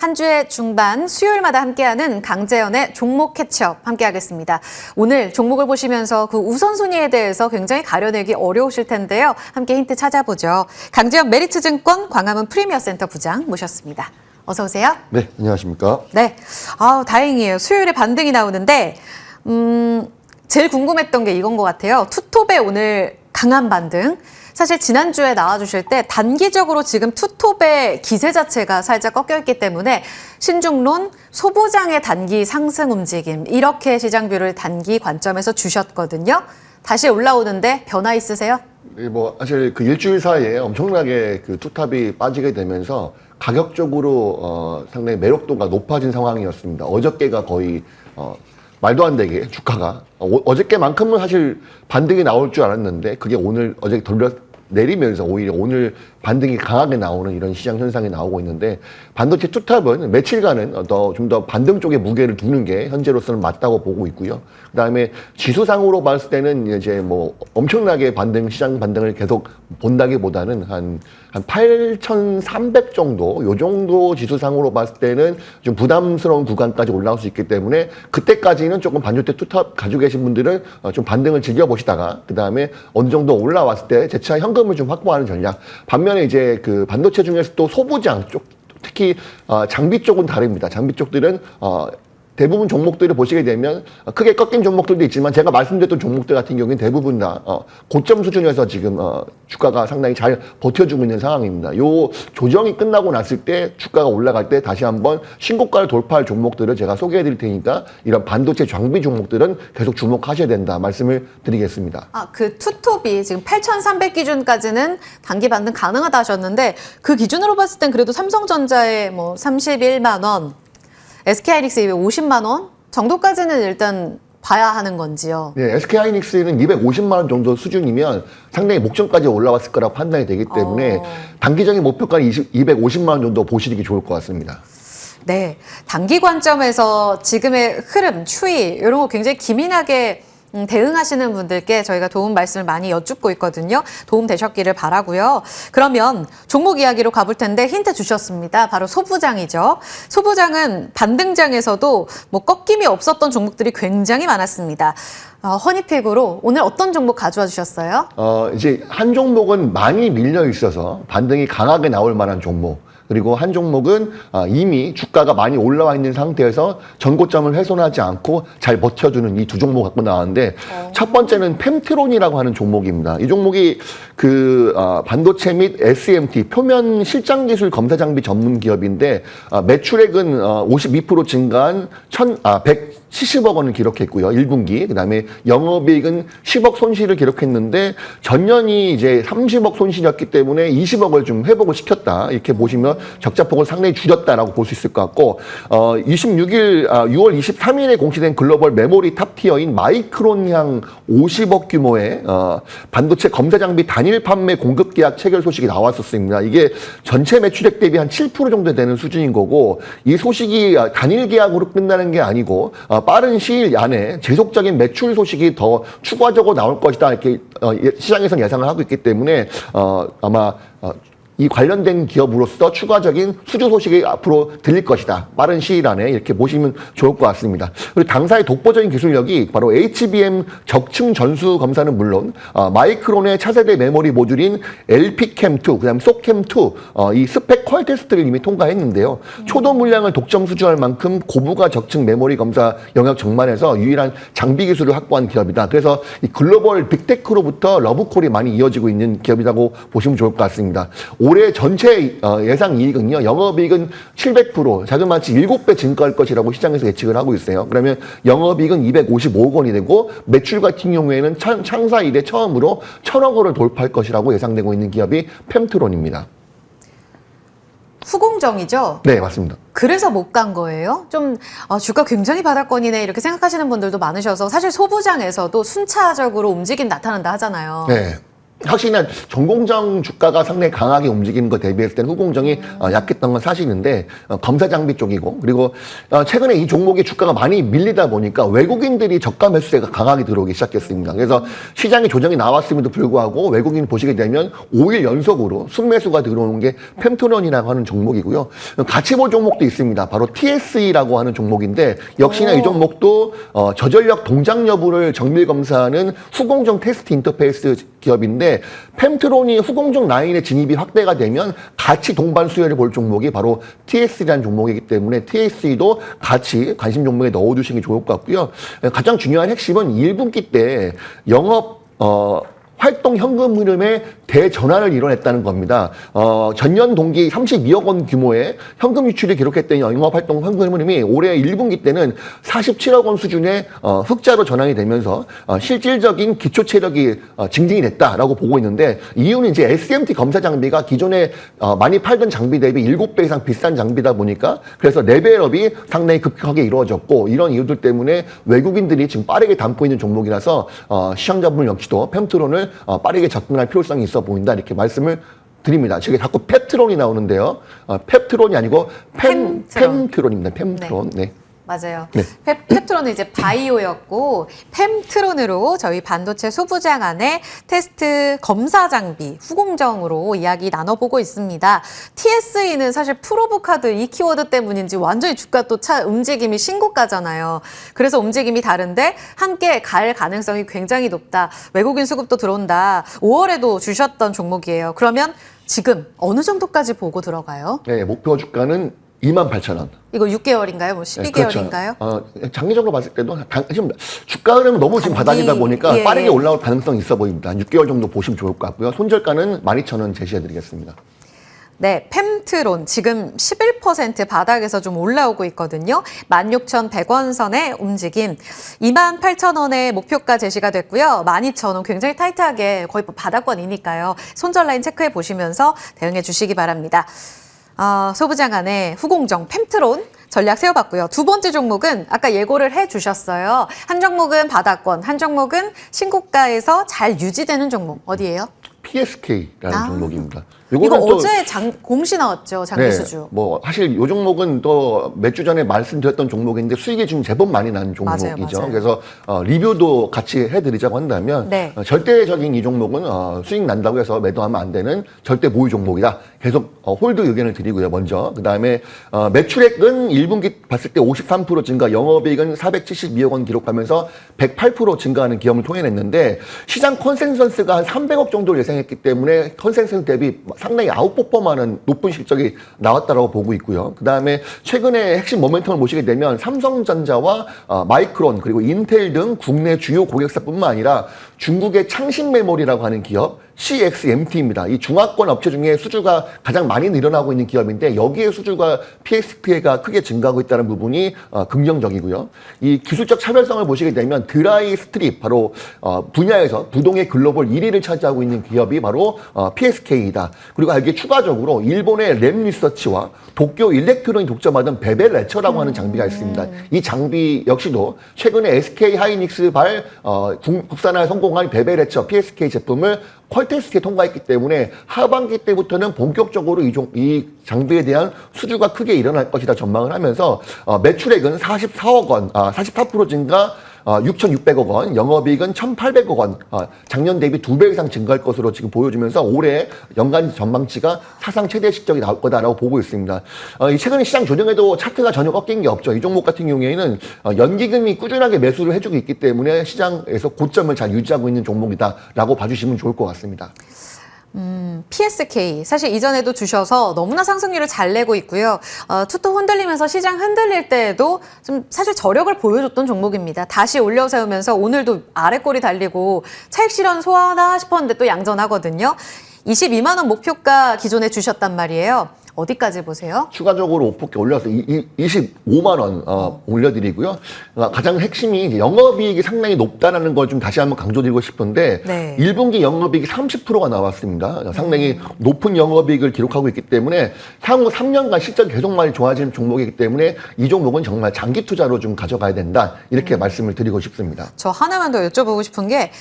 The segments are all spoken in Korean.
한 주의 중반 수요일마다 함께하는 강재현의 종목 캐치업 함께하겠습니다. 오늘 종목을 보시면서 그 우선순위에 대해서 굉장히 가려내기 어려우실 텐데요. 함께 힌트 찾아보죠. 강재현 메리츠증권 광화문 프리미어센터 부장 모셨습니다. 어서 오세요. 네, 안녕하십니까. 네, 다행이에요. 수요일에 반등이 나오는데 제일 궁금했던 게 이건 것 같아요. 투톱의 오늘 강한 반등. 사실 지난주에 나와주실 때 단기적으로 지금 투톱의 기세 자체가 살짝 꺾여있기 때문에 신중론, 소부장의 단기 상승 움직임 이렇게 시장뷰를 단기 관점에서 주셨거든요. 다시 올라오는데 변화 있으세요? 네, 사실 그 일주일 사이에 엄청나게 그 투탑이 빠지게 되면서 가격적으로 상당히 매력도가 높아진 상황이었습니다. 어저께가 거의 말도 안 되게 주가가 어저께만큼은 사실 반등이 나올 줄 알았는데 그게 오늘 어저께 내리면서 오히려 오늘 반등이 강하게 나오는 이런 시장 현상이 나오고 있는데 반도체 투탑은 며칠간은 좀 더 반등 쪽에 무게를 두는 게 현재로서는 맞다고 보고 있고요. 그다음에 지수상으로 봤을 때는 이제 엄청나게 시장 반등을 계속 본다기보다는 한 8,300 정도, 요 정도 지수상으로 봤을 때는 좀 부담스러운 구간까지 올라올 수 있기 때문에 그때까지는 조금 반도체 투탑 가지고 계신 분들은 좀 반등을 즐겨보시다가 그다음에 어느 정도 올라왔을 때 재차 현금을 좀 확보하는 전략. 반면에 이제 그 반도체 중에서 또 소부장 쪽, 특히 장비 쪽은 다릅니다. 장비 쪽들은 대부분 종목들을 보시게 되면 크게 꺾인 종목들도 있지만 제가 말씀드렸던 종목들 같은 경우는 대부분 다 고점 수준에서 지금 주가가 상당히 잘 버텨주고 있는 상황입니다. 요 조정이 끝나고 났을 때 주가가 올라갈 때 다시 한번 신고가를 돌파할 종목들을 제가 소개해 드릴 테니까 이런 반도체 장비 종목들은 계속 주목하셔야 된다 말씀을 드리겠습니다. 그 투톱이 지금 8,300 기준까지는 단기 반등 가능하다 하셨는데 그 기준으로 봤을 땐 그래도 삼성전자의 31만 원, SK하이닉스 250만 원 정도까지는 일단 봐야 하는 건지요? 네, SK하이닉스는 250만 원 정도 수준이면 상당히 목전까지 올라왔을 거라고 판단이 되기 때문에 단기적인 목표가는 250만 원 정도 보시기 좋을 것 같습니다. 네, 단기 관점에서 지금의 흐름, 추이 이런 거 굉장히 기민하게 대응하시는 분들께 저희가 도움 말씀을 많이 여쭙고 있거든요. 도움 되셨기를 바라고요. 그러면 종목 이야기로 가볼 텐데 힌트 주셨습니다. 바로 소부장이죠. 소부장은 반등장에서도 꺾임이 없었던 종목들이 굉장히 많았습니다. 허니픽으로 오늘 어떤 종목 가져와 주셨어요? 이제 한 종목은 많이 밀려 있어서 반등이 강하게 나올 만한 종목. 그리고 한 종목은 이미 주가가 많이 올라와 있는 상태에서 전고점을 훼손하지 않고 잘 버텨주는 이 두 종목 갖고 나왔는데 첫 번째는 펜트론이라고 하는 종목입니다. 이 종목이 그 반도체 및 SMT 표면 실장 기술 검사 장비 전문 기업인데 매출액은 52% 증가한 170억 원을 기록했고요. 1분기. 그다음에 영업이익은 10억 손실을 기록했는데 전년이 이제 30억 손실이었기 때문에 20억을 좀 회복을 시켰다. 이렇게 보시면 적자폭을 상당히 줄였다라고 볼 수 있을 것 같고 6월 23일에 공시된 글로벌 메모리 탑티어인 마이크론향 50억 규모의 반도체 검사 장비 단일 판매 공급 계약 체결 소식이 나왔었습니다. 이게 전체 매출액 대비 한 7% 정도 되는 수준인 거고 이 소식이 단일 계약으로 끝나는 게 아니고 빠른 시일 안에 지속적인 매출 소식이 더 추가적으로 나올 것이다 이렇게 시장에서는 예상을 하고 있기 때문에 아마 이 관련된 기업으로서 추가적인 수주 소식이 앞으로 들릴 것이다. 빠른 시일 안에 이렇게 보시면 좋을 것 같습니다. 그리고 당사의 독보적인 기술력이 바로 HBM 적층 전수 검사는 물론 마이크론의 차세대 메모리 모듈인 LPCAM2, 그다음 SOCAM2 이 스펙 퀄 테스트를 이미 통과했는데요. 초도 물량을 독점 수주할 만큼 고부가 적층 메모리 검사 영역 전반에서 유일한 장비 기술을 확보한 기업이다. 그래서 이 글로벌 빅테크로부터 러브콜이 많이 이어지고 있는 기업이라고 보시면 좋을 것 같습니다. 올해 전체 예상 이익은요, 영업이익은 700%, 자그마치 7배 증가할 것이라고 시장에서 예측을 하고 있어요. 그러면 영업이익은 255억 원이 되고 매출 같은 경우에는 창사 이래 처음으로 1,000억 원을 돌파할 것이라고 예상되고 있는 기업이 펜트론입니다. 후공정이죠? 네, 맞습니다. 그래서 못 간 거예요? 좀 주가 굉장히 바닥권이네 이렇게 생각하시는 분들도 많으셔서 사실 소부장에서도 순차적으로 움직임 나타난다 하잖아요. 네. 확실히 전공정 주가가 상당히 강하게 움직이는 것 대비했을 때는 후공정이 약했던 건 사실인데 검사 장비 쪽이고 그리고 최근에 이 종목의 주가가 많이 밀리다 보니까 외국인들이 저가 매수세가 강하게 들어오기 시작했습니다. 그래서 시장에 조정이 나왔음에도 불구하고 외국인 보시게 되면 5일 연속으로 순매수가 들어오는 게 펜트론이라고 하는 종목이고요. 같이 볼 종목도 있습니다. 바로 TSE라고 하는 종목인데 역시나 이 종목도 저전력 동작 여부를 정밀 검사하는 후공정 테스트 인터페이스 기업인데 펜트론이 후공정 라인의 진입이 확대가 되면 같이 동반 수혜를 볼 종목이 바로 TSE라는 종목이기 때문에 TSE도 같이 관심 종목에 넣어두시는 게 좋을 것 같고요. 가장 중요한 핵심은 1분기 때 영업 활동 현금 흐름에 대전환을 이뤄냈다는 겁니다. 전년 동기 32억 원 규모의 현금 유출이 기록했던 영업활동 현금 흐름이 올해 1분기 때는 47억 원 수준의 흑자로 전환이 되면서 실질적인 기초 체력이 증진이 됐다라고 보고 있는데 이유는 이제 SMT 검사 장비가 기존에 많이 팔던 장비 대비 7배 이상 비싼 장비다 보니까 그래서 레벨업이 상당히 급격하게 이루어졌고 이런 이유들 때문에 외국인들이 지금 빠르게 담고 있는 종목이라서 시청자분 역시도 펜트론을 빠르게 접근할 필요성이 있어 보인다 이렇게 말씀을 드립니다. 저게 자꾸 펩트론이 나오는데요. 펩트론이 아니고 펜트론입니다. 펜트론. 네. 맞아요. 네. 펩트론은 이제 바이오였고 펜트론으로 저희 반도체 소부장 안에 테스트 검사 장비 후공정으로 이야기 나눠보고 있습니다. TSE는 사실 프로브 카드 이 키워드 때문인지 완전히 주가 또 움직임이 신고가잖아요. 그래서 움직임이 다른데 함께 갈 가능성이 굉장히 높다. 외국인 수급도 들어온다. 5월에도 주셨던 종목이에요. 그러면 지금 어느 정도까지 보고 들어가요? 네, 목표 주가는 28,000원. 이거 6개월인가요? 뭐 12개월인가요? 그렇죠. 장기적으로 봤을 때도 지금 주가 흐름은 너무 지금 바닥이다 보니까 예. 빠르게 올라올 가능성이 있어 보입니다. 6개월 정도 보시면 좋을 것 같고요. 손절가는 12,000원 제시해드리겠습니다. 네, 펜트론 지금 11% 바닥에서 좀 올라오고 있거든요. 16,100원 선의 움직임. 28,000원의 목표가 제시가 됐고요. 12,000원 굉장히 타이트하게 거의 바닥권이니까요. 손절 라인 체크해 보시면서 대응해 주시기 바랍니다. 소부장 안에 후공정 펜트론 전략 세워봤고요. 두 번째 종목은 아까 예고를 해주셨어요. 한 종목은 바닥권, 한 종목은 신고가에서 잘 유지되는 종목. 어디예요? PSK라는 종목입니다. 이거 어제 공시 나왔죠, 장기수주. 뭐 사실 이 종목은 또 몇 주 전에 말씀드렸던 종목인데 수익이 지금 제법 많이 나는 종목이죠. 맞아요. 그래서 리뷰도 같이 해드리자고 한다면 네. 절대적인 이 종목은 수익 난다고 해서 매도하면 안 되는 절대 보유 종목이다. 계속 홀드 의견을 드리고요. 먼저 그다음에 매출액은 1분기 봤을 때 53% 증가, 영업이익은 472억 원 기록하면서 108% 증가하는 기업을 통해냈는데 시장 컨센서스가 한 300억 정도를 예상했기 때문에 컨센서스 대비 상당히 아웃퍼폼하는 높은 실적이 나왔다라고 보고 있고요. 그다음에 최근에 핵심 모멘텀을 보시게 되면 삼성전자와 마이크론 그리고 인텔 등 국내 주요 고객사뿐만 아니라 중국의 창신 메모리라고 하는 기업 CXMT입니다. 이 중화권 업체 중에 수주가 가장 많이 늘어나고 있는 기업인데 여기에 수주가 PSP가 크게 증가하고 있다는 부분이 긍정적이고요. 이 기술적 차별성을 보시게 되면 드라이 스트립 바로 분야에서 부동의 글로벌 1위를 차지하고 있는 기업이 바로 PSK이다. 그리고 여기에 추가적으로 일본의 램 리서치와 도쿄 일렉트로닉 독점하던 베벨 레처라고 하는 장비가 있습니다. 이 장비 역시도 최근에 SK 하이닉스 발 국산화에 성공한 베벨 레처 PSK 제품을 퀄테스트에 통과했기 때문에 하반기 때부터는 본격적으로 이 장비에 대한 수주가 크게 일어날 것이다 전망을 하면서 매출액은 44억 원, 44% 증가 6,600억 원, 영업이익은 1,800억 원, 작년 대비 2배 이상 증가할 것으로 지금 보여주면서 올해 연간 전망치가 사상 최대 실적이 나올 거다라고 보고 있습니다. 최근 시장 조정에도 차트가 전혀 꺾인 게 없죠. 이 종목 같은 경우에는 연기금이 꾸준하게 매수를 해주고 있기 때문에 시장에서 고점을 잘 유지하고 있는 종목이다라고 봐주시면 좋을 것 같습니다. PSK 사실 이전에도 주셔서 너무나 상승률을 잘 내고 있고요. 투톱 흔들리면서 시장 흔들릴 때에도 좀 사실 저력을 보여줬던 종목입니다. 다시 올려세우면서 오늘도 아래꼬리 달리고 차익 실현 소화하나 싶었는데 또 양전하거든요. 22만 원 목표가 기존에 주셨단 말이에요. 어디까지 보세요? 추가적으로 오프게 올려서 25만 원 올려드리고요. 가장 핵심이 이제 영업이익이 상당히 높다는 걸 좀 다시 한번 강조드리고 싶은데 네. 1분기 영업이익이 30%가 나왔습니다. 상당히 높은 영업이익을 기록하고 있기 때문에 향후 3년간 실적이 계속 많이 좋아지는 종목이기 때문에 이 종목은 정말 장기 투자로 좀 가져가야 된다. 이렇게 말씀을 드리고 싶습니다. 저 하나만 더 여쭤보고 싶은 게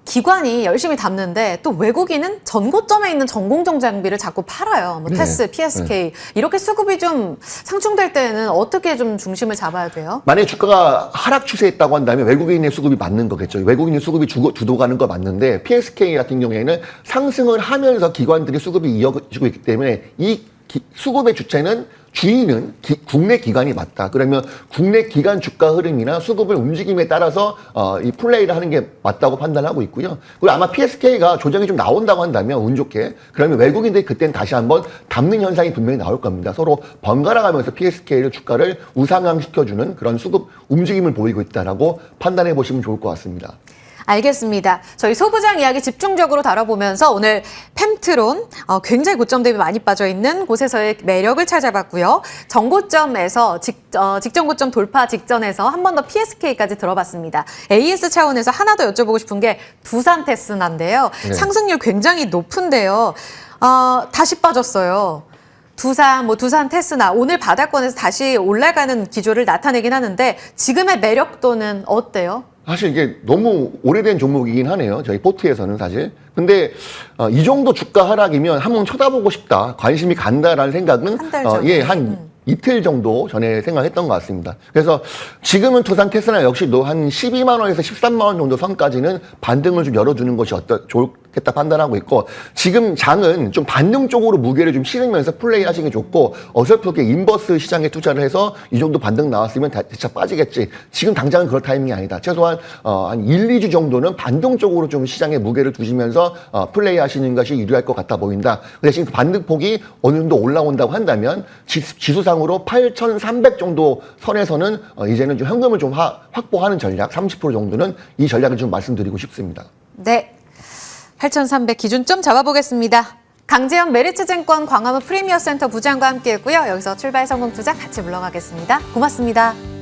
기관이 열심히 담는데 또 외국인은 전고점에 있는 전공정 장비를 자꾸 팔아요. 뭐 네. 테스, PSK 이렇게 수급이 좀 상충될 때는 어떻게 좀 중심을 잡아야 돼요? 만약에 주가가 하락 추세에 있다고 한다면 외국인의 수급이 맞는 거겠죠. 외국인의 수급이 주도가는 거 맞는데 PSK 같은 경우에는 상승을 하면서 기관들이 수급이 이어지고 있기 때문에 이 수급의 주인은 국내 기관이 맞다. 그러면 국내 기관 주가 흐름이나 수급을 움직임에 따라서 이 플레이를 하는 게 맞다고 판단하고 있고요. 그리고 아마 PSK가 조정이 좀 나온다고 한다면 운 좋게 그러면 외국인들이 그때는 다시 한번 담는 현상이 분명히 나올 겁니다. 서로 번갈아가면서 PSK를 주가를 우상향시켜주는 그런 수급 움직임을 보이고 있다라고 판단해 보시면 좋을 것 같습니다. 알겠습니다. 저희 소부장 이야기 집중적으로 다뤄보면서 오늘 펜트론 굉장히 고점 대비 많이 빠져있는 곳에서의 매력을 찾아봤고요. 정고점에서 직전 고점 돌파 직전에서 한 번 더 PSK까지 들어봤습니다. AS 차원에서 하나 더 여쭤보고 싶은 게 두산 테스나인데요. 네. 상승률 굉장히 높은데요. 다시 빠졌어요. 두산 테스나 오늘 바닥권에서 다시 올라가는 기조를 나타내긴 하는데 지금의 매력도는 어때요? 사실 이게 너무 오래된 종목이긴 하네요. 저희 포트에서는 사실. 근데 이 정도 주가 하락이면 한번 쳐다보고 싶다. 관심이 간다라는 생각은 한달 전에. 한 이틀 정도 전에 생각했던 것 같습니다. 그래서 지금은 두산 테스나 역시도 한 12만 원에서 13만 원 정도 선까지는 반등을 좀 열어주는 것이 좋겠다 판단하고 있고 지금 장은 좀 반등 쪽으로 무게를 좀 실으면서 플레이 하시는 게 좋고 어설프게 인버스 시장에 투자를 해서 이 정도 반등 나왔으면 대차 빠지겠지. 지금 당장은 그럴 타이밍이 아니다. 최소한 한 1, 2주 정도는 반등 쪽으로 좀 시장에 무게를 두시면서 플레이 하시는 것이 유리할 것 같아 보인다. 그 대신 그 반등폭이 어느 정도 올라온다고 한다면 지수상으로 8,300 정도 선에서는 이제는 좀 현금을 좀 확보하는 전략 30% 정도는 이 전략을 좀 말씀드리고 싶습니다. 네, 8,300 기준점 잡아보겠습니다. 강재현 메리츠증권 광화문 프리미어센터 부장과 함께했고요. 여기서 출발 성공 투자 같이 물러가겠습니다. 고맙습니다.